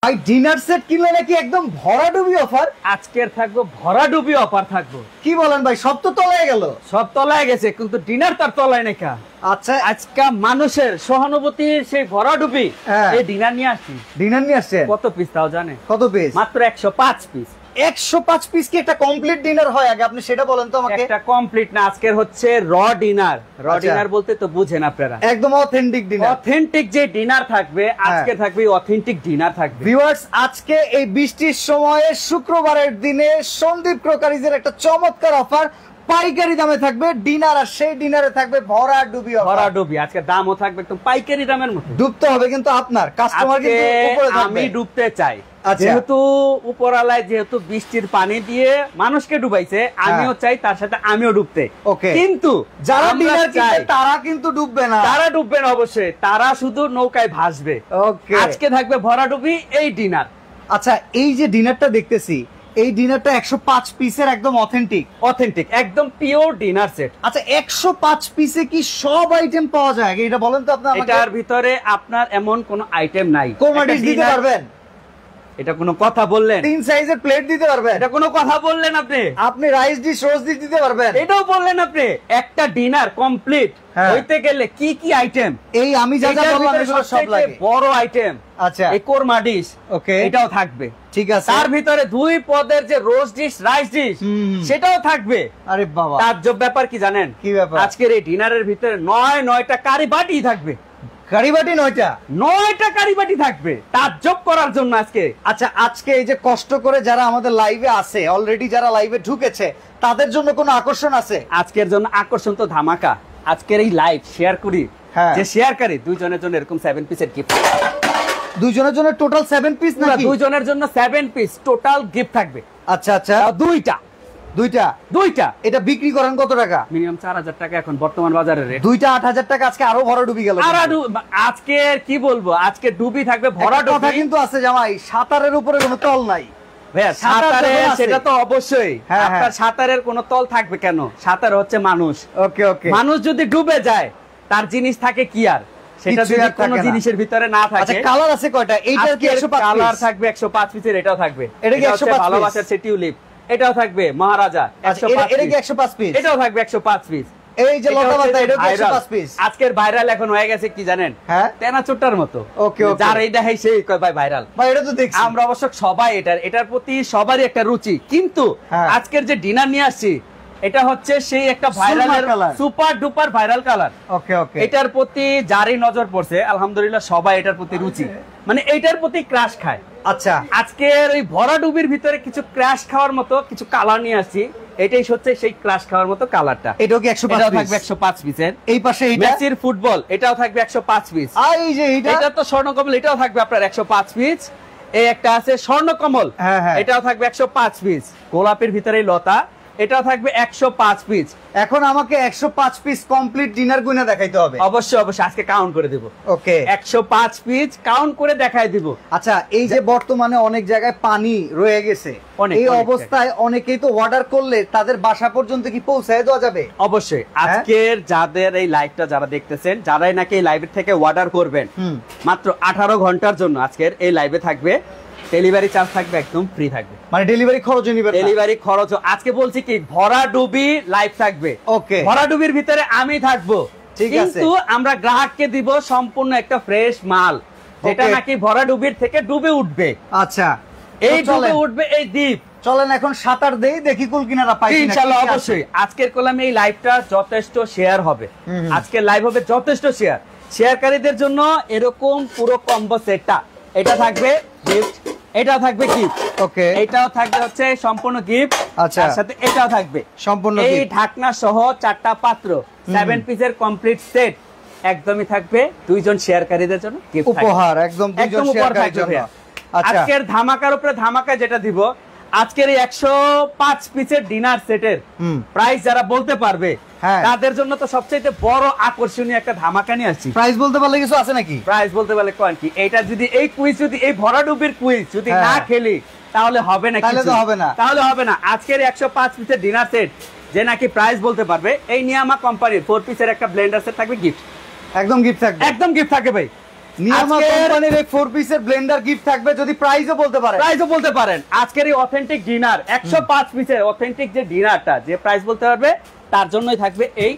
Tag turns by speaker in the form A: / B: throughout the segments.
A: ভাই dinner set কিনলে নাকি একদম ভরাডুবি অফার।
B: আজকের থাকবো ভরাডুবি অফার থাকবো।
A: কি বলেন ভাই, সব তো তলায় গেল।
B: সব তলায় গেছে কিন্তু ডিনার তার তলায় নাই কা।
A: আচ্ছা
B: আজকে মানুষের সহানুভূতির সেই ভরাডুবি এই ডিনার নিয়ে আসছি।
A: ডিনার নিয়ে আসছেন কত
B: পিস তাও জানে?
A: কত পিস?
B: মাত্র 105 পিস।
A: 105 পিস কি একটা কমপ্লিট ডিনার হয়? আগে আপনি সেটা বলেন তো আমাকে।
B: একটা কমপ্লিট না, আজকের হচ্ছে র ডিনার। র ডিনার বলতে তো বুঝেন আপনারা,
A: একদম অথেন্টিক ডিনার।
B: অথেন্টিক যে ডিনার থাকবে আজকে থাকবে, অথেন্টিক ডিনার থাকবে।
A: ভিউয়ার্স, আজকে এই বৃষ্টির সময়ে শুক্রবারের দিনে সন্দীপ ক্রকারিজের একটা চমৎকার অফার পাইকারি দামে থাকবে ডিনার, আর সেই ডিনারে থাকবে ভরাডুবি অফার।
B: ভরাডুবি আজকে দামও থাকবে একদম পাইকারি দামের মতো।
A: ডুবতে হবে কিন্তু আপনার কাস্টমার কিন্তু উপরে থাকবে।
B: আমি ডুবতে চাই,
A: আচ্ছা।
B: যেহেতু উপরালায় যেহেতু বৃষ্টির পানি দিয়ে মানুষকে ডুবাইছে, আমিও চাই তার সাথে আমিও ডুবতে।
A: ওকে,
B: কিন্তু
A: যারা ডিনার চায় তারা কিন্তু ডুববে না।
B: তারা ডুববে না অবশ্যই, তারা শুধু নৌকায় ভাসবে।
A: ওকে,
B: আজকে থাকবে ভরাডুবি এই ডিনার।
A: আচ্ছা, এই যে ডিনারটা দেখতেছি, এই ডিনারটা 105 পিসের একদম
B: অথেন্টিক একদম পিওর ডিনার সেট।
A: আচ্ছা, 105 পিসে কি সব আইটেম পাওয়া যায়? এটা বলেন তো আপনি আমাকে।
B: এটার ভিতরে আপনার এমন কোন আইটেম নাই।
A: কোরমা ডিশ দিতে পারবেন?
B: এটা কোনো কথা বললেন?
A: 3 সাইজের প্লেট দিতে পারবেন?
B: এটা কোনো কথা বললেন আপনি?
A: আপনি রাইস ডিশ, রোজ ডিশ দিতে পারবেন?
B: এটাও বললেন আপনি। একটা ডিনার কমপ্লিট হইতে গেলে কি কি আইটেম?
A: এই আমি যা যা বললাম এগুলো সব লাগে।
B: বড় আইটেম,
A: আচ্ছা,
B: এই কোরমা ডিশ,
A: ওকে,
B: এটাও থাকবে।
A: ঠিক আছে।
B: তার ভিতরে 2 পদের যে রোজ ডিশ, রাইস ডিশ, সেটাও থাকবে।
A: আরে বাবা,
B: তাজ্জব ব্যাপার কি জানেন?
A: কি ব্যাপার?
B: আজকের এই ডিনারের ভিতরে 9টা কারি বাটি থাকবে।
A: কারিবাটি 9টা
B: কারি বাটি থাকবে তাজ্জব করার জন্য আজকে।
A: আচ্ছা, আজকে এই যে কষ্ট করে যারা আমাদের লাইভে আছে, অলরেডি যারা লাইভে ঢুকেছে, তাদের জন্য কোনো আকর্ষণ আছে?
B: আজকের জন্য আকর্ষণ তো ধামাকা। আজকের এই লাইভ শেয়ার করি, যে শেয়ার করি দুইজনের জন্য এরকম 7 পিসের গিফট।
A: দুইজনের জন্য টোটাল 7 পিস নাকি?
B: দুইজনের জন্য 7 পিস টোটাল গিফট থাকবে।
A: আচ্ছা আচ্ছা, দুইটা। এটা বিক্রি করেন কত টাকা?
B: মিনিমাম 4000 টাকা এখন বর্তমান বাজারের রেট।
A: দুইটা 8000 টাকা। আজকে আরো ভরা ডুবি গেল।
B: আজকে কি বলবো, আজকে ডুবি থাকবে ভরা ডুবি।
A: কথা কিন্তু আছে জামাই, সাঁতারের উপরে কোনো তল নাই।
B: ভাইয়া সাঁতারে সেটা তো অবশ্যই, আপনার সাঁতারের কোনো তল থাকবে কেন? সাঁতার হচ্ছে মানুষ।
A: ওকে ওকে,
B: মানুষ যদি ডুবে যায় তার জিনিস থাকে কি আর? সেটা যদি কোনো জিনিসের ভিতরে না থাকে।
A: আচ্ছা, কালার আছে কয়টা? এইটার কি 105
B: কালার থাকবে? 105 পিসের এটাও থাকবে।
A: এটা কি 105 পিস?
B: ভালোবাসার সে টিউলিপ, এটাও থাকবে। মহারাজা 105।
A: এটা কি 105 পিস?
B: এটাও থাকবে 105 পিস।
A: এই যে লতাপাতা, এটা কি 105 পিস?
B: আজকের ভাইরাল এখন হয়ে গেছে কি জানেন?
A: হ্যাঁ,
B: তেনা চুট্টার মতো।
A: ওকে ওকে,
B: যার এইটা হয় সেই কয় ভাই ভাইরাল।
A: ভাই এটা তো দেখছি
B: আমরা অবশ্য সবাই এটার প্রতি সবারই একটা রুচি, কিন্তু আজকের যে ডিনার নিয়ে আসছি এটা হচ্ছে সেই একটা viral super duper viral colour.
A: Okay okay,
B: এটার প্রতি যারই নজর পড়ছে আলহামদুলিল্লাহ সবাই এটার প্রতি রুচি, মানে এইটার প্রতি ক্রাশ খায়।
A: আচ্ছা,
B: আজকের ওই ভরাডুবির ভিতরে কিছু ক্রাশ খাওয়ার মতো কিছু কালার নিয়ে আসছি। এটাই হচ্ছে সেই ক্রাশ খাওয়ার মতো কালারটা।
A: এটাও কি 105 পিস?
B: থাকবে 105 পিসের।
A: এই পাশে এইটা
B: মেসির ফুটবল, এটাও থাকবে 105 পিস।
A: এই যে এটা
B: তো স্বর্ণকমল, এটাও থাকবে আপনার 105 পিস। এই একটা আছে স্বর্ণকমল, এটাও থাকবে 105 পিস। গোলাপের ভিতরে লতা, এটাও থাকবে 105 পিস।
A: এখন আমাকে 105 পিস কমপ্লিট ডিনার গুনা দেখাইতে হবে।
B: অবশ্যই অবশ্যই, আজকে কাউন্ট করে দেব।
A: ওকে,
B: 105 পিস কাউন্ট করে দেখাই দিব।
A: আচ্ছা, এই যে বর্তমানে অনেক জায়গায় পানি রয়ে গেছে, এই অবস্থায় অনেকেই তো অর্ডার করলে তাদের বাসা পর্যন্ত কি পৌঁছায় দেওয়া যাবে?
B: অবশ্যই। আজকের যাদের এই লাইভটা যারা দেখতেছেন, যারাই নাকি এই লাইভ থেকে অর্ডার করবেন, মাত্র 18 ঘন্টার জন্য আজকের এই লাইভে থাকবে ডেলিভারি চার্জ থাকবে একদম ফ্রি থাকবে।
A: মানে ডেলিভারি খরচ নিবে?
B: ডেলিভারি খরচ আজকে বলছি কি ভরাডুবি লাইভ থাকবে।
A: ওকে,
B: ভরাডুবির ভিতরে আমি থাকবো, কিন্তু আমরা গ্রাহককে দিব সম্পূর্ণ একটা ফ্রেশ মাল, যেটা নাকি ভরাডুবির থেকে ডুবে উঠবে।
A: আচ্ছা,
B: এই ডুবে উঠবে এই দ্বীপ।
A: চলেন এখন সাঁতার দেই, দেখি কুল কিনারা পাই কিনা।
B: ইনশাআল্লাহ অবশ্যই। আজকের কলামে এই লাইভটা যথেষ্ট শেয়ার হবে। আজকের লাইভ হবে যথেষ্ট শেয়ারকারীদের জন্য এরকম পুরো কম্বো সেটটা। এটা থাকবে গিফট, এটাও থাকবে গিফট।
A: ওকে,
B: এটাও থাকবে হচ্ছে সম্পূর্ণ গিফট।
A: আচ্ছা,
B: তার সাথে এটাও থাকবে সম্পূর্ণ গিফট। এই ঢাকনা সহ 4টা পাত্র 7 পিসের কমপ্লিট সেট একদমই থাকবে দুইজন শেয়ারকারীদের জন্য গিফট
A: উপহার, একদম দুইজন শেয়ারকারীর জন্য। আচ্ছা,
B: আজকের ধামাকার উপরে ধামাকা যেটা দিব, আজকের এই 105 পিসের ডিনার সেটের প্রাইস যারা বলতে পারবে তাদের জন্য তো সবচেয়ে বড় আকর্ষণীয় একটা ধামাকা নিয়ে আসছি।
A: প্রাইস বলতে পারলে কিছু আছে নাকি?
B: প্রাইস বলতে পারলে কোন কি, এটা যদি এই কুইজ যদি এই ভরাডুবির কুইজ যদি না খেলি তাহলে হবে না, তাহলে হবে না। আজকের 105 পিসের ডিনার সেট যে নাকি প্রাইস বলতে পারবে, এই নিয়ামা কোম্পানির 4 পিসের একটা ব্লেন্ডার সেট থাকবে গিফট।
A: একদম গিফট থাকবে,
B: একদম গিফট থাকবে ভাই।
A: নিয়ামা
B: আজকের-
A: কোম্পানির এই 4 পিসের ব্লেন্ডার গিফট থাকবে, যদি প্রাইসও বলতে পারেন।
B: প্রাইসও বলতে পারেন। আজকের এই অথেন্টিক ডিনার 105 পিসের অথেন্টিক যে ডিনারটা, যে প্রাইস বলতে পারবে তার জন্যই থাকবে এই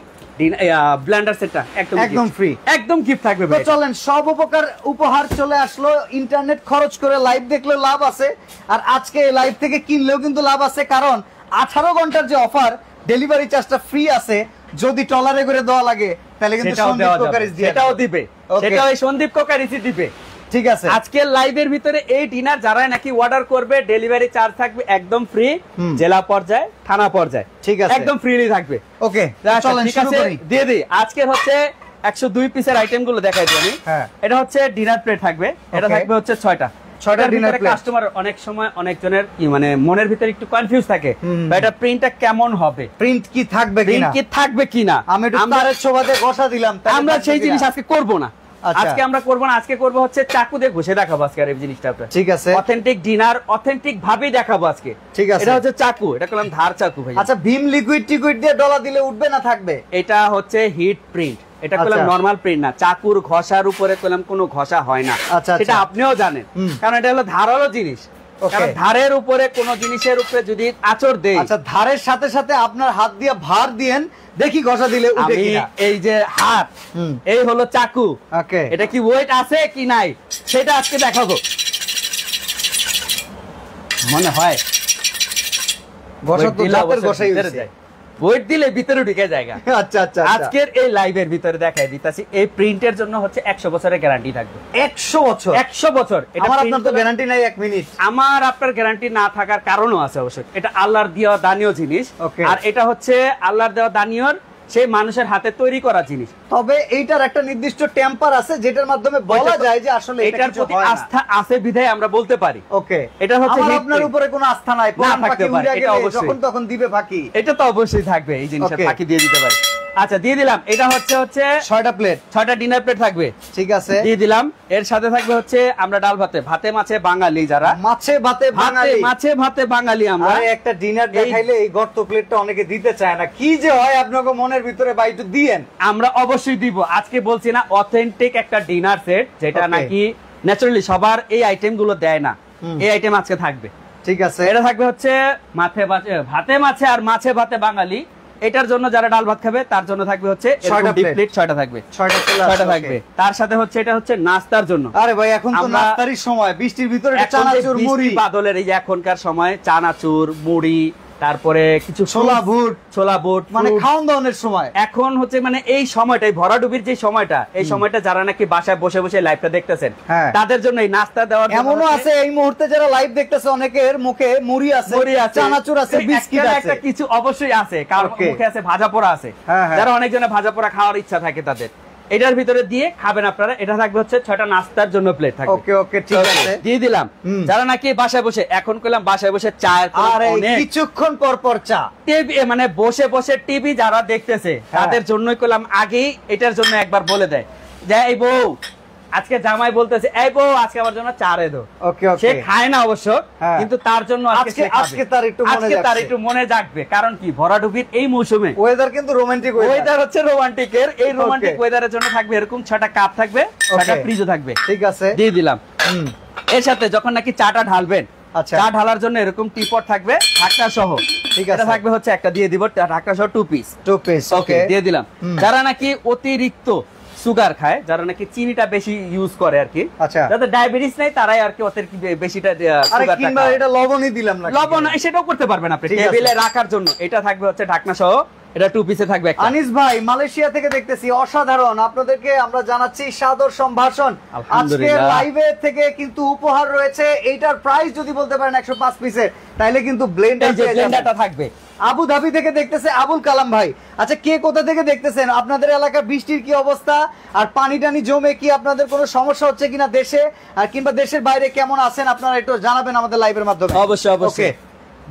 B: ব্লেন্ডার সেটটা
A: একদম ফ্রি,
B: একদম গিফট থাকবে
A: তো
B: ভাই।
A: চলেন, সব উপকার উপহার চলে আসলো। ইন্টারনেট খরচ করে লাইভ দেখলেও লাভ আছে, আর আজকে লাইভ থেকে কিনলেও কিন্তু লাভ আছে, কারণ 18 ঘন্টার যে অফার, ডেলিভারি চার্জটা ফ্রি আছে। যদি টলারে করে দেওয়া লাগে তাহলে কিন্তু
B: সেটাও
A: সন্দীপ
B: দেওয়া যাবে,
A: কোকারিজ দিয়ে
B: সেটাও দিবে,
A: Okay.
B: সেটাও এই সন্দীপ কোকারিজই দিবে।
A: ঠিক আছে,
B: আজকের লাইভের ভিতরে এই ডিনার যারা নাকি অর্ডার করবে, ডেলিভারি চার্জ থাকবে একদম ফ্রি, জেলা পর্যায়ে, থানা পর্যায়ে,
A: ঠিক আছে,
B: একদম ফ্রিলি থাকবে।
A: ওকে
B: আচ্ছা,
A: চলেন
B: ঠিক
A: শুরু
B: আছে,
A: করি।
B: দিয়ে দিই। আজকের হচ্ছে 102 পিসের আইটেম গুলো দেখাই দিই আমি।
A: হ্যাঁ।
B: এটা হচ্ছে ডিনার প্লেট থাকবে, এটা
A: Okay.
B: থাকবে হচ্ছে 6টা।
A: 6টা dinner plate।
B: কাস্টমার অনেক সময় অনেকজনের মানে মনের ভিতরে একটু কনফিউজ থাকে, বা এটা প্রিন্টটা কেমন হবে,
A: প্রিন্ট কি থাকবে
B: প্রিন্ট
A: কিনা,
B: কি থাকবে কিনা।
A: আমি একটু তারের ছোবাতে ঘষা দিলাম, তাহলে
B: আমরা
A: থাকবে
B: সেই
A: কিনা?
B: জিনিস আজকে করব না।
A: আচ্ছা।
B: আজকে আমরা করব না, আজকে করব হচ্ছে চাকু দিয়ে ঘষে দেখাবো আজকে আর এই জিনিসটা আপনাদের।
A: ঠিক আছে,
B: অথেন্টিক ডিনার অথেন্টিক ভাবেই দেখাবো আজকে।
A: ঠিক আছে।
B: এটা হচ্ছে চাকু, এটা করলাম ধার চাকু ভাই।
A: আচ্ছা, ভীম লিকুইড টিকুইড দিয়ে ডলা দিলে উঠবে না থাকবে?
B: এটা হচ্ছে হিট প্রিন্ট, এটা করলাম
A: আচ্ছা।
B: নরমাল প্রিন্ট না। চাকুর ঘষার উপরে করলাম কোনো ঘষা হয় না,
A: আচ্ছা,
B: সেটা
A: আচ্ছা।
B: আপনিও জানেন, কারণ এটা হলো ধারালো জিনিস।
A: Okay.
B: কারণ ধারের উপরে কোন জিনিসের উপরে যদি আঁচড় দেই,
A: আচ্ছা, ধারের সাথে সাথে আপনার হাত দিয়ে ভার দিয়েন, দেখি ঘষা দিলে উঠে
B: আমি
A: কিনা।
B: এই যে হাত, এই হলো চাকু,
A: ওকে,
B: এটা কি ওয়েট আছে কি নাই সেটা আজকে দেখাবো। মনে হয়
A: ঘষা তো
B: দিলে
A: জাতের
B: অবশ্যই
A: ঘষাই
B: ভিতরে
A: হইছে।
B: যায়। ওয়েট দিলে ভিতরে ঢুকে জায়গা।
A: আচ্ছা আচ্ছা,
B: আজকের এই লাইভের ভিতরে দেখাই দিতাছি, এই প্রিন্টের জন্য হচ্ছে 100 বছরের গ্যারান্টি থাকবে।
A: 100 বছর?
B: 100 বছর। এটা
A: আমার
B: print
A: আপনার তো
B: করা-
A: গ্যারান্টি নাই 1 মিনিট।
B: আমার আপনার গ্যারান্টি না থাকার কারণও আছে অবশ্যই। এটা আল্লাহর দেওয়া দানীয় জিনিস,
A: Okay.
B: আর এটা হচ্ছে আল্লাহর দেওয়া দানীয়র সেই মানুষের হাতে তৈরি করা জিনিস।
A: তবে এইটার একটা নির্দিষ্ট টেম্পার আছে, যেটার মাধ্যমে বলা যায় যে আসলে এটা
B: এটার
A: কিছু
B: প্রতি
A: হয় না।
B: আস্থা আছে বিধায় আমরা বলতে পারি।
A: ওকে,
B: এটা হচ্ছে
A: আমার
B: heat
A: আপনার
B: print।
A: উপরে কোনো আস্থা নাই, পরাণ
B: থাকতে
A: পাখি
B: পারে,
A: উড়ে
B: এটা
A: গেলে
B: অবশ্যই।
A: যখন তখন দিবে ফাঁকি।
B: এটা তো অবশ্যই থাকবে, এই জিনিসটা
A: Okay.
B: ফাঁকি দিয়ে দিতে পারি। আচ্ছা, দিয়ে দিলাম। এটা হচ্ছে
A: 6টা প্লেট,
B: 6টা ডিনার প্লেট থাকবে,
A: ঠিক আছে,
B: দিয়ে দিলাম। এর সাথে থাকবে হচ্ছে আমরা ডাল ভাতে, ভাতে মাছে বাঙালি যারা,
A: মাছে ভাতে
B: ভাতে
A: বাঙালি।
B: মাছে ভাতে বাঙালি আমরা।
A: আরে একটা ডিনার দেখাইলে এই গর্ত প্লেটটা অনেকে দিতে চায় না, কি যে হয় আপনাকে মনের ভিতরে, বা একটু দিয়েন।
B: আমরা অবশ্যই দিব। আজকে বলছি না, অথেন্টিক একটা ডিনার সেট, যেটা
A: Okay.
B: নাকি ন্যাচারালি সবার এই আইটেম গুলো দেয় না, এই আইটেম আজকে থাকবে।
A: ঠিক আছে,
B: এটা থাকবে হচ্ছে ভাতে মাছে আর মাছে ভাতে বাঙালি। এটার জন্য যারা ডাল ভাত খাবে তার জন্য থাকবে হচ্ছে
A: 6টা
B: ডিপ
A: plate।
B: প্লেট 6টা থাকবে,
A: 6টা প্লেট
B: 6টা থাকবে। তার সাথে হচ্ছে এটা হচ্ছে নাস্তার জন্য।
A: আরে ভাই, এখন তো
B: আমরা-
A: নাস্তারই সময়, বৃষ্টির ভিতরে
B: এখন যে
A: চানাচুর
B: বৃষ্টি
A: মুড়ি,
B: বাদলের এই যে এখনকার সময় চানাচুর মুড়ি, তারপরে কিছু
A: ছোলা বুট,
B: ছোলা বুট,
A: মানে
B: fruit।
A: খাওয়ান দাওয়ানের সময়।
B: এখন হচ্ছে মানে এই সময়টা, এই ভরাডুবির যে সময়টা, এই সময়টা যারা নাকি বাসায় বসে বসে লাইভটা দেখতেছেন,
A: হ্যাঁ।
B: তাদের জন্য এই নাস্তা দেওয়ার জন্য
A: এমনও
B: হচ্ছে
A: আছে এই মুহূর্তে যারা লাইভ দেখতেছে, অনেকের মুখে মুড়ি আছে,
B: মুড়ি আছে,
A: চানাচুর আছে, বিস্কিট
B: একটা না
A: আছে।
B: একটা কিছু অবশ্যই আছে, কারণ
A: Okay.
B: মুখে আছে ভাজা পোড়া আছে।
A: হ্যাঁ, হ্যাঁ।
B: যারা অনেকজনের ভাজা পোড়া খাওয়ার ইচ্ছা থাকে তাদের এটার ভিতরে দিয়ে খাবেন আপনারা। এটা থাকবে হচ্ছে 6টা নাস্তার জন্য প্লেট থাকবে।
A: ওকে ওকে, ঠিক আছে,
B: দিয়ে দিলাম। যারা নাকি বাসায় বসে, এখন কইলাম বাসায় বসে চায়ের
A: আর এই কিছুক্ষণ পর পর চা,
B: টিভি মানে বসে বসে টিভি যারা দেখতেছে তাদের জন্যই কইলাম আগেই এটার জন্য একবার বলে দেয় যে এই বউ, আজকে জামাই বলতেছে এই বউ আজকে আমার জন্য চা রে দাও।
A: ওকে ওকে,
B: সে খায় না অবশ্য,
A: হ্যাঁ।
B: কিন্তু তার জন্য
A: আজকে তার একটু মনে
B: আজকে তার
A: যাচ্ছে।
B: একটু মনে জাগবে। কারণ কি, ভরাডুবির এই মৌসুমে
A: ওয়েদার কিন্তু রোমান্টিক
B: ওয়েদার হচ্ছে রোমান্টিকের, এই রোমান্টিক
A: Okay.
B: ওয়েদারের জন্য থাকবে এরকম 6টা কাপ থাকবে, 6টা
A: Okay.
B: ফ্রিজও থাকবে,
A: ঠিক আছে,
B: দিয়ে দিলাম।
A: হুম,
B: এর সাথে যখন নাকি চাটা ঢালবেন,
A: আচ্ছা।
B: চা ঢালার জন্য এরকম টিপট থাকবে ঢাকনা সহ,
A: ঠিক
B: এটা
A: আছে,
B: থাকবে হচ্ছে একটা দিয়ে দিব ঢাকনা সহ 2 পিস।
A: 2 পিস,
B: ওকে, দিয়ে দিলাম। যারা নাকি অতিরিক্ত সুগার খায়, যারা নাকি চিনিটা বেশি ইউজ করে আর কি,
A: আচ্ছা,
B: যাদের ডায়াবেটিস নাই তারাই আর কি অতিরিক্ত বেশিটা
A: আরে
B: সুগারটা
A: কিংবা এটা লবণই দিলাম না,
B: লবণ সেটাও করতে পারবেন আপনি
A: ঠিক আছে।
B: টেবিলে রাখার জন্য। এটা থাকবে হচ্ছে ঢাকনা সহ, এটা 2 পিসে থাকবে একটা।
A: আনিস ভাই মালয়েশিয়া থেকে দেখতেছি, অসাধারণ, আপনাদেরকে আমরা জানাচ্ছি সাদর সম্ভাষণ। আজকে
B: আলহামদুলিল্লাহ।
A: লাইভে থেকে কিন্তু উপহার রয়েছে, এইটার প্রাইস যদি বলতে পারেন 105 পিসের, তাইলে কিন্তু ব্লেন্ডার
B: এই যে ব্লেন্ডারটা থাকবে।
A: আবু ধাবি থেকে দেখতেছে আবুল কালাম ভাই। আচ্ছা, কে কোথা থেকে দেখতেছেন? আপনাদের এলাকার বৃষ্টির কি অবস্থা, আর পানি টানি জমে কি আপনাদের কোনো সমস্যা হচ্ছে কিনা দেশে, আর কিংবা দেশের বাইরে কেমন আছেন আপনারা একটু জানাবেন আমাদের লাইভের মাধ্যমে।
B: অবশ্যই অবশ্যই,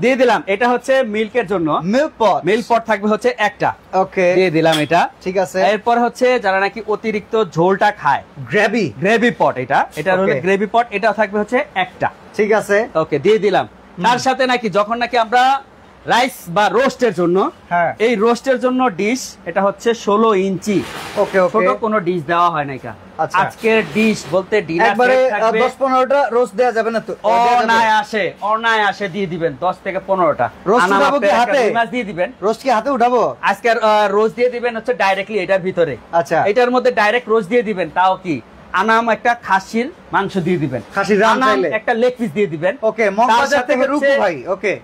B: দিয়ে দিলাম। এটা হচ্ছে মিল্কের জন্য,
A: মিল্ক পট,
B: মিল্ক পট থাকবে হচ্ছে একটা,
A: ওকে,
B: দিয়ে দিলাম এটা।
A: ঠিক আছে,
B: এরপর হচ্ছে যারা নাকি অতিরিক্ত ঝোলটা খায়,
A: গ্রেভি,
B: গ্রেভি পট, এটা হলো
A: Okay.
B: গ্রেভি পট, এটা থাকবে হচ্ছে একটা,
A: ঠিক আছে,
B: ওকে, দিয়ে দিলাম। তার সাথে নাকি যখন নাকি আমরা রাইস বা রোস্টের জন্য,
A: হ্যাঁ
B: এই রোস্টের জন্য ডিশ এটা হচ্ছে 16 ইঞ্চি।
A: ওকে ওকে,
B: ছোট কোনো ডিশ দেওয়া হয় না এটা।
A: আচ্ছা।
B: আজকের ডিশ বলতে ডিনার
A: একবারে
B: সেট থাকবে
A: 10-15টা রোস্ট দেয়া যাবে না তো?
B: অনায়াসে দিয়ে দিবেন 10 থেকে 15টা।
A: রোস্ট উঠাবো কি হাতে?
B: মাছ দিয়ে দিবেন।
A: রোস্ট কি হাতে উঠাবো?
B: আজকের রোস্ট দিয়ে দিবেন হচ্ছে ডাইরেক্টলি এটার ভিতরে।
A: আচ্ছা,
B: এটার মধ্যে ডাইরেক্ট রোস্ট দিয়ে দিবেন, তাও কি আনাম একটা খাসির মাংস দিয়ে দিবেন,
A: খাসির রান
B: আনাম
A: চাইলে
B: একটা লেগ পিস দিয়ে দিবেন।
A: ওকে, মগবাজার থেকে রূপু ভাই। ওকে,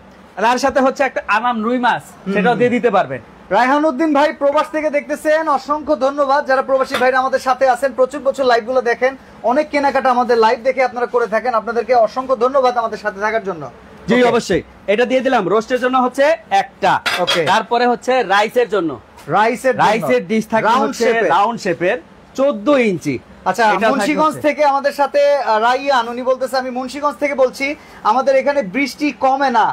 B: তার সাথে হচ্ছে একটা আনাম রুই মাছ, সেটাও দিয়ে দিতে পারবেন।
A: রায়হান উদ্দিন ভাই প্রবাস থেকে দেখতেছেন, অসংখ্য ধন্যবাদ। যারা প্রবাসী ভাইরা আমাদের সাথে আছেন, প্রচুর প্রচুর লাইভ গুলো দেখেন, অনেক কেনাকাটা আমাদের লাইভ দেখে আপনারা করে থাকেন, আপনাদেরকে অসংখ্য ধন্যবাদ আমাদের সাথে থাকার জন্য।
B: জি অবশ্যই, এটা দিয়ে দিলাম। রোস্টের জন্য হচ্ছে একটা।
A: ওকে,
B: তারপরে হচ্ছে রাইসের জন্য, রাইসের ডিশ থাকবে হচ্ছে রাউন্ড শেপের 14 ইঞ্চি।
A: আচ্ছা, মুন্সিগঞ্জ থেকে আমাদের সাথে রাইয়ান, উনি বলতেছে আমি মুন্সিগঞ্জ থেকে বলছি, আমাদের এখানে বৃষ্টি কমে না।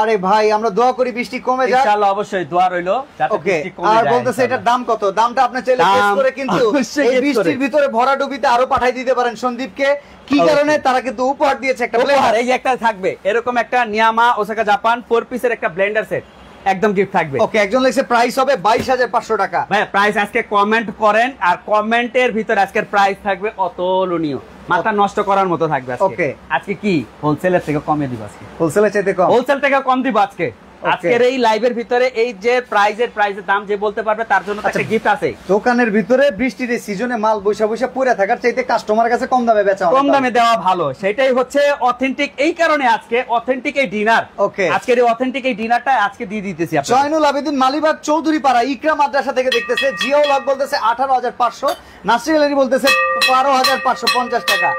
A: আরে ভাই, আমরা দোয়া করি বৃষ্টি কমে যায়
B: ইনশাআল্লাহ, অবশ্যই দোয়া রইলো যাতে বৃষ্টি কমে যায়।
A: আর বলতেছে এটার দাম কত? দামটা আপনি চাইলে গেস করে কিন্তু এই বৃষ্টির ভিতরে ভরাডুবিতে আরো পাঠিয়ে দিতে পারেন সন্দীপকে। কি কারণে? তারা কিন্তু উপহার দিয়েছে একটা ব্লেন্ডার।
B: এই যে একটা থাকবে এরকম একটা নিয়ামা ওসাকা জাপান 4 পিসের একটা ব্লেন্ডার সেট, একদম গিফট থাকবে।
A: ওকে, একজন লিখছে প্রাইস হবে 22,500 টাকা।
B: ভাই প্রাইস আজকে কমেন্ট করেন, আর কমেন্টের ভিতরে আজকের প্রাইস থাকবে অতুলনীয়, মাথা নষ্ট করার মতো থাকবে আজকে।
A: ওকে,
B: আজকে কি হোলসেলের থেকে কমে দিব আজকে,
A: হোলসেলের চাইতে কম,
B: হোলসেল থেকে কম দিব আজকে। আজকের এই লাইভের ভিতরে এই যে প্রাইজের দাম যে বলতে পারবে তার জন্য একটা গিফট আছে।
A: দোকানের ভিতরে বৃষ্টির সিজনে মাল বৈশা বৈশা পড়ে থাকার চাইতে কাস্টমারের কাছে কম দামে বেচা,
B: কম দামে দেওয়া ভালো, সেটাই হচ্ছে অথেন্টিক। এই কারণে আজকে অথেন্টিক এই ডিনার,
A: ওকে,
B: আজকের এই অথেন্টিক এই ডিনারটা আজকে দিয়ে দিতেছি আপনাদের।
A: জয়নুল আবেদিন মালিবাগ চৌধুরী পাড়া ইকরা মাদ্রাসা থেকে দেখতেছে, জিয়াউল হক বলতেছে 18,500, নাসির আলী বলতেছে 12,550 টাকা।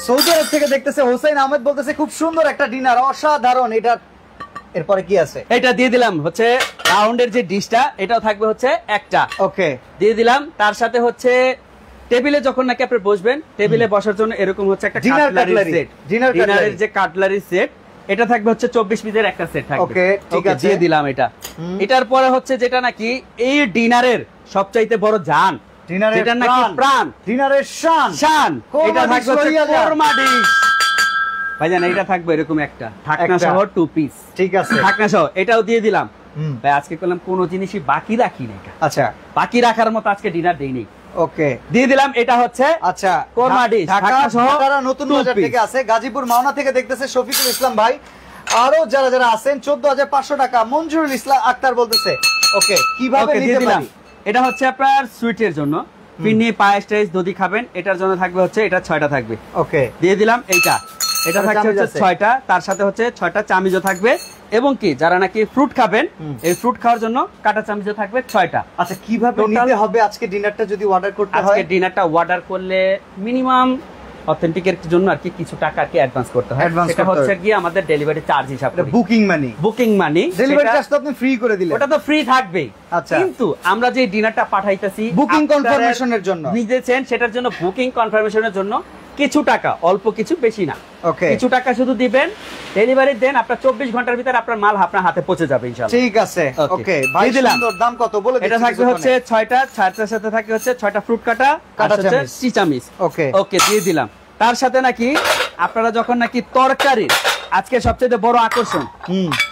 A: সৌদি আরব থেকে দেখতেছে হোসেন আহমেদ বলতেছে খুব সুন্দর একটা ডিনার, অসাধারণ। এটা এরপরে কি আছে?
B: এটা দিয়ে দিলাম হচ্ছে রাউন্ডের যে ডিশটা, এটাও থাকবে হচ্ছে একটা।
A: ওকে,
B: দিয়ে দিলাম। তার সাথে হচ্ছে টেবিলে যখন নাকি আপনি বসবেন, টেবিলে বসার জন্য এরকম হচ্ছে একটা কাটলারি সেট, ডিনারের যে কাটলারি সেট, এটা থাকবে হচ্ছে 24 পিসের একটা সেট থাকবে।
A: ওকে, ঠিক আছে,
B: দিয়ে দিলাম এটা। এটার পরে হচ্ছে যেটা নাকি এই ডিনারের সবচাইতে বড় জান, যেটা নাকি প্রাণ,
A: ডিনারের শান,
B: এটা থাকবে হচ্ছে কোরমা ডিশ। ভাইজান এটা থাকবে এরকম একটা ঢাকনা সহ 2 পিস।
A: ঠিক আছে,
B: ঢাকনা সহ এটাও দিয়ে দিলাম। ভাই আজকে করলাম কোনো জিনিসই বাকি রাখি না।
A: আচ্ছা,
B: বাকি রাখার মতো আজকে ডিনার দেই নেই।
A: ওকে,
B: দিয়ে দিলাম। এটা হচ্ছে
A: আচ্ছা
B: কোরমা ডিশ,
A: ঢাকা সহ নতুন বাজার থেকে আছে, গাজীপুর মাওনা থেকে দেখতেছে শফিকুল ইসলাম ভাই, আরো যারা যারা আছেন 14,500 টাকা। মঞ্জুরুল ইসলাম আক্তার বলতেছে ওকে, কিভাবে নিতে পারি?
B: এটা হচ্ছে আপনার সুইটের জন্য, পিন্নি পায়েস টাইস দধি খাবেন, এটার জন্য থাকবে হচ্ছে এটা 6টা থাকবে।
A: ওকে,
B: দিয়ে দিলাম। এটা থাকছে হচ্ছে 6টা, তার সাথে হচ্ছে 6টা চামিজও থাকবে, এবং কি যারা নাকি ফ্রুট খাবেন, এই ফ্রুট খাওয়ার জন্য কাটা চামিজও থাকবে 6টা।
A: আচ্ছা, কিভাবে নিতে হবে আজকে ডিনারটা যদি অর্ডার করতে হয়?
B: আজকে ডিনারটা অর্ডার করলে মিনিমাম অথেন্টিকের জন্য আর কি কিছু টাকা আর কি অ্যাডভান্স করতে হয়। সেটা হচ্ছে কি আমাদের ডেলিভারি চার্জ হিসাবে,
A: বুকিং মানি, ডেলিভারি চার্জ তো আপনি ফ্রি করে দিলেন,
B: ওটা তো ফ্রি থাকবেই।
A: আচ্ছা,
B: কিন্তু আমরা যে ডিনারটা পাঠাইতেছি
A: বুকিং কনফার্মেশনের জন্য,
B: নিতেছেন সেটার জন্য, বুকিং কনফার্মেশনের জন্য কিছু টাকা, অল্প কিছু, বেশি না,
A: ওকে,
B: কিছু টাকা শুধু দিবেন, ডেলিভারি দেন, আপনার 24 ঘন্টার ভিতরে আপনার মাল আপনার হাতে পৌঁছে যাবে ইনশাআল্লাহ।
A: ঠিক আছে, ওকে ভাই, সুন্দর। দাম কত বলে দিচ্ছি?
B: এটা থাকবে হচ্ছে 6টা, 6টার সাথে থাকবে হচ্ছে 6টা ফ্রুট কাটা চামিচ।
A: ওকে,
B: ওকে, দিয়ে দিলাম। তার সাথে নাকি আপনারা যখন নাকি তরকারি, আজকে সবচেয়ে বড় আকর্ষণ,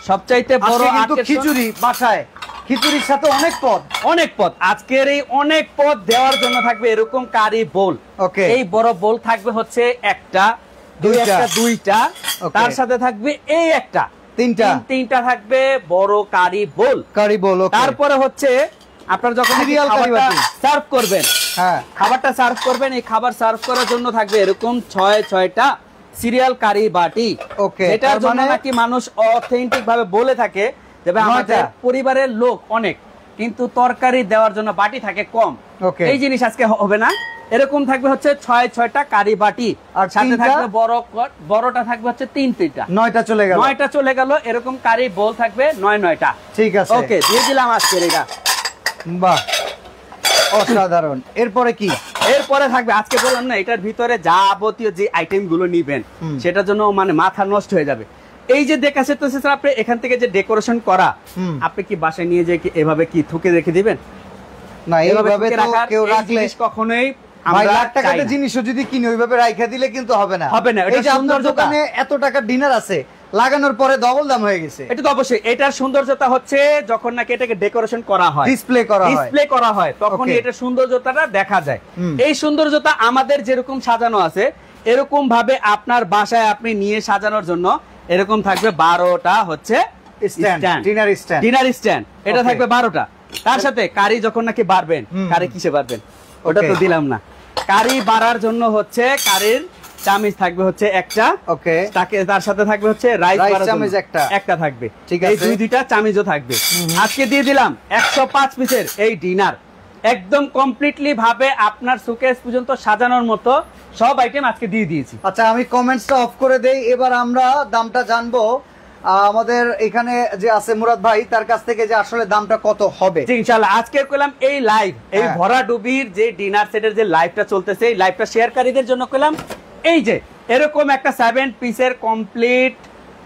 B: সবচাইতে বড় আকর্ষণ
A: খিচুড়ি, বাসায় খিচুড়ির সাথে অনেক পদ,
B: আজকের এই অনেক পদ দেওয়ার জন্য থাকবে এরকম কারি বোল।
A: ওকে,
B: এই বড় বোল থাকবে হচ্ছে একটা, দুইটা, তার সাথে থাকবে এই একটা, তিনটা থাকবে বড় কারি বোল। তারপরে হচ্ছে আপনারা যখন সার্ভ করবেন, খাবারটা সার্ভ করবেন, এই খাবার সার্ভ করার জন্য থাকবে এরকম 6টা সিরিয়াল কারি বাটি। এটার জন্য নাকি মানুষ অথেন্টিক ভাবে বলে থাকে যে আমাদের পরিবারের লোক অনেক, কিন্তু তরকারি দেওয়ার জন্য বাটি থাকে কম। এই জিনিস আজকে হবে না, এরকম থাকবে হচ্ছে 6টা কারি বাটি, আর সাথে থাকবে বড়টা থাকবে হচ্ছে 3টা, 9টা চলে গেল, এরকম কারি বোল থাকবে 9টা।
A: ঠিক আছে,
B: ওকে, দিয়ে দিলাম আজকের এটা।
A: বাহ, অসাধারণ। এরপরে কি?
B: এরপরে থাকবে আজকে বললাম না, এটার ভিতরে যাবতীয় যে আইটেম গুলো নিবেন সেটার জন্য মানে মাথা নষ্ট হয়ে যাবে। এই যে দেখাচ্ছে তো স্যার, আপনি এখান থেকে যে ডেকোরেশন করা, আপনি কি বাসায় নিয়ে যে এভাবে কি থুকে রেখে দিবেন?
A: না, এইভাবে তো কেউ রাখলে
B: কখনোই,
A: ভাই লাখ টাকার জিনিসও যদি কিনে ওইভাবে রাইখা দিলে কিন্তু হবে না।
B: এই যে আপনার
A: দোকানে এত টাকার ডিনার আছে, লাগানোর পরে ডবল দাম হয়ে গেছে।
B: এটা তো অবশ্যই, এটার সৌন্দর্যতা হচ্ছে যখন নাকি এটাকে ডেকোরেশন করা হয়, ডিসপ্লে করা হয় তখন এটার সৌন্দর্যতাটা দেখা যায়। এই সৌন্দর্যতা আমাদের যেরকম সাজানো আছে এরকম ভাবে আপনার বাসায় আপনি নিয়ে সাজানোর জন্য এরকম থাকবে 12টা হচ্ছে ডিনার স্ট্যান্ড, এটা থাকবে 12টা। তার সাথে কারি যখন নাকি বাড়বেন, কারি কিসে বাড়বেন ওটা তো দিলাম না, কারি বাড়ার জন্য হচ্ছে কারির চামিচ থাকবে হচ্ছে একটা, ওকে, তার সাথে থাকবে হচ্ছে রাইস চামিচ একটা থাকবে, ঠিক আছে, এই দুইটা চামিচও থাকবে। আজকে দিয়ে দিলাম 105 পিসের এই ডিনার, একদম কমপ্লিটলি ভাবে আপনার শোকেস পর্যন্ত সাজানোর মতো সব আইটেম আজকে দিয়ে দিয়েছি।
A: আচ্ছা আমি কমেন্টসটা অফ করে দেই, এবার আমরা দামটা জানবো আমাদের এখানে যে আছে মুরাদ ভাই তার কাছ থেকে যে আসলে দামটা কত হবে।
B: ইনশাআল্লাহ আজকে করলাম এই লাইভ, এই ভরাডুবির যে ডিনার সেটের যে লাইভটা চলতেছে এই লাইভটা শেয়ারকারীদের জন্য করলাম এই যে এরকম একটা 7 পিসের কমপ্লিট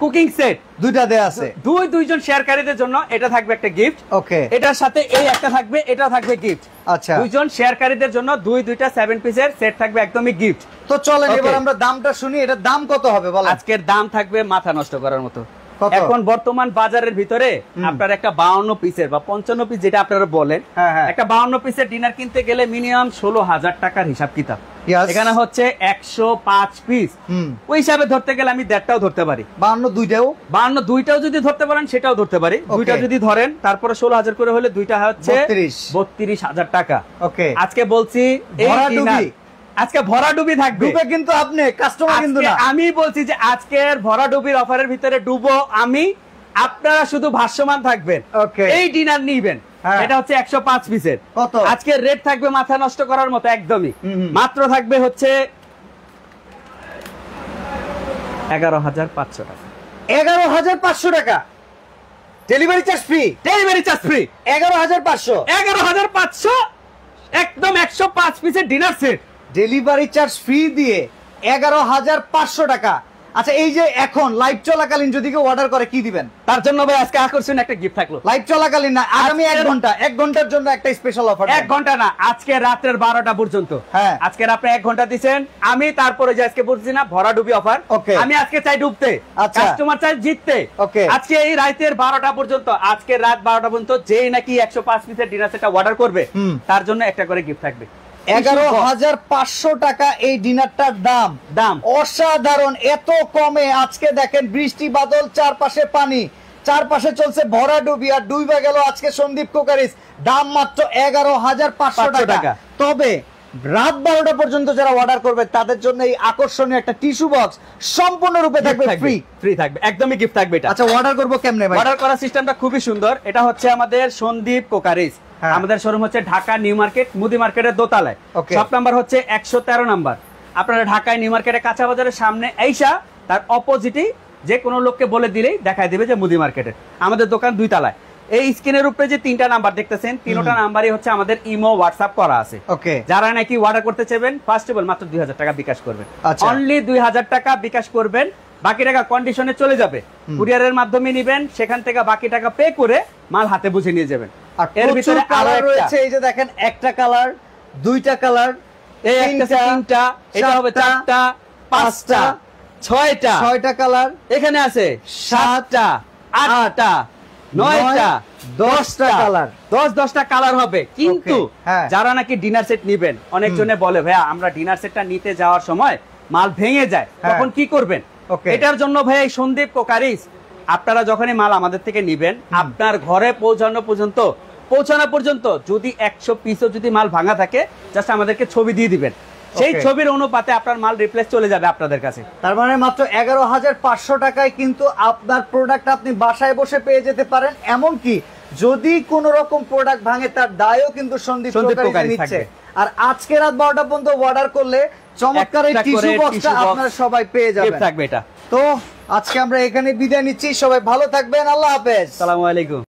B: কুকিং সেট
A: দুইটা দেয়া আছে,
B: দুইজন শেয়ারকারীদের জন্য এটা থাকবে একটা গিফট, ওকে, এটার সাথে এই একটা থাকবে, এটা থাকবে গিফট। আচ্ছা দুইজন শেয়ারকারীদের জন্য দুইটা 7 পিসের সেট থাকবে একদমই গিফট।
A: তো চলেন এবার আমরা দামটা শুনি, এটার দাম কত হবে বলেন।
B: আজকের দাম থাকবে মাথা নষ্ট করার মতো। এখন বর্তমান বাজারের ভিতরে আপনার একটা 52 পিসের বা 55 পিস যেটা আপনারা বলেন, একটা 52 পিসের ডিনার কিনতে গেলে মিনিমাম 16,000 টাকার হিসাব কিতাব। এখানে হচ্ছে 105 পিস, ওই হিসাবে ধরতে গেলে আমি দেড়টাও ধরতে পারি, 52 দুইটাও যদি ধরতে পারেন সেটাও ধরতে পারি, দুইটা যদি ধরেন তারপরে 16,000 করে হলে দুইটা হচ্ছে 32,000 টাকা। ওকে আজকে বলছি এই ডিনার আজকে ভরাডুবি থাকবে,
A: কিন্তু আপনি কাস্টমার কিন্তু না,
B: আমি বলছি যে আজকের ভরাডুবির অফারের ভিতরে ডুবো আমি, আপনারা শুধু ভাষ্যমান থাকবেন, এই ডিনার নিবেন। এটা হচ্ছে 105 পিসের, কত আজকের রেট থাকবে মাথা নষ্ট করার মতো একদমই, মাত্র থাকবে হচ্ছে 11,500 টাকা।
A: 11,500 টাকা ডেলিভারি চার্জ ফ্রি,
B: 11,500 একদম 105 পিসের dinner set
A: delivery charge free দিয়ে 11,500 টাকা। আচ্ছা এই যে এখন লাইভ চলাকালীন যদি কেউ অর্ডার করে কি দিবেন?
B: তার জন্য ভাই আজকে আকর্ষণীয় একটা গিফট থাকলো,
A: লাইভ চলাকালীন না, আগামী 1 ঘন্টার জন্য একটা স্পেশাল অফার।
B: 1 ঘন্টা না, আজকে রাতের 12টা পর্যন্ত। হ্যাঁ আজকে আপনি 1 ঘন্টা দিবেন, আমি তারপরে যে আজকে বলছি না ভরাডুবি অফার, আমি আজকে চাই ডুবতে, কাস্টমার চাই জিততে। আজকে এই রাতের 12টা পর্যন্ত, আজকে রাত 12টা পর্যন্ত যেই নাকি 105 পিসের ডিনার সেটটা অর্ডার করবে তার জন্য একটা করে গিফট থাকবে।
A: 11,500 টাকা এই ডিনারটার দাম অসাধারণ, এত কমে। আজকে দেখেন বৃষ্টি বাদল, চারপাশে পানি, চারপাশে চলছে ভরাডুবি, আর ডুবে গেল আজকে সন্দীপ কুকারিজ, দাম মাত্র 11,500 টাকা। তবে রাত 12টা পর্যন্ত যারা অর্ডার করবে তাদের জন্য এই আকর্ষণীয় একটা টিস্যু বক্স সম্পূর্ণরূপে থাকবে ফ্রি
B: থাকবে, একদমই গিফট থাকবে এটা।
A: আচ্ছা অর্ডার করব কেমনে ভাই?
B: অর্ডার করার সিস্টেমটা খুবই সুন্দর, এটা হচ্ছে আমাদের সন্দীপ কুকারিজ, আমাদের শোরুম হচ্ছে ঢাকা নিউ মার্কেট মুদি মার্কেটের দোতলায়, শপ নাম্বার হচ্ছে 113 নাম্বার। আপনারা ঢাকায় নিউ মার্কেটে কাঁচা বাজারের সামনে আইসা তার অপোজিটে যে কোনো লোককে বলে দিলেই দেখায় দিবে যে মুদি মার্কেটের আমাদের দোকান 2 তলায়। এই স্ক্রিনের উপরে যে 3টা নাম্বার দেখতেছেন, 3টা নাম্বারই হচ্ছে আমাদের ইমো হোয়াটসঅ্যাপ করা আছে। যারা নাকি অর্ডার করতে চাইবেন ফার্স্ট অফ অল মাত্র 2,000 টাকা বিকাশ করবেন, অনলি 2,000 টাকা বিকাশ করবেন, বাকি টাকা কন্ডিশনে চলে যাবে, কুরিয়ারের মাধ্যমে নেবেন, সেখান থেকে বাকি টাকা পে করে মাল হাতে বুঝে নিয়ে যাবেন।
A: এর ভিতরে কালার রয়েছে, এই যে দেখেন একটা কালার, দুইটা কালার,
B: এই একটা 3টা, এটা হবে 4টা, 5টা, 6টা
A: কালার,
B: এখানে আছে 7টা, 8টা, 9টা, 10টা কালার, 10টা কালার হবে। কিন্তু যারা নাকি ডিনার সেট নেবেন, অনেকজনে বলে ভাইয়া আমরা ডিনার সেটটা নিতে যাওয়ার সময় মাল ভেঙে যায়, তখন কি করবেন? এটার জন্য ভাই এই সন্দীপ কুকারিজ, আপনারা যখনই মাল আমাদের থেকে নেবেন আপনার ঘরে পৌঁছানো পর্যন্ত যদি 100 পিসও যদি মাল ভাঙা থাকে জাস্ট আমাদেরকে ছবি দিয়ে দিবেন, সেই ছবির অনুপাতে আপনার মাল রিপ্লেস চলে যাবে আপনাদের কাছে।
A: তার মানে মাত্র 11,500 টাকায় কিন্তু আপনার প্রোডাক্ট আপনি বাসায় বসে পেয়ে যেতে পারেন। এমনকি যদি কোন রকম প্রোডাক্ট ভাঙে তার দায়ও কিন্তু সন্দীপ কুকারিজ নিচ্ছে। আর আজকে রাত 12টা পর্যন্ত অর্ডার করলে চমৎকার এই টিস্যু বক্সটা আপনারা সবাই পেয়ে যাবেন।
B: থাকবে এটা।
A: তো আজকে আমরা এখানে বিদায় নিচ্ছি, সবাই ভালো থাকবেন, আল্লাহ হাফেজ,
B: আসসালামু আলাইকুম।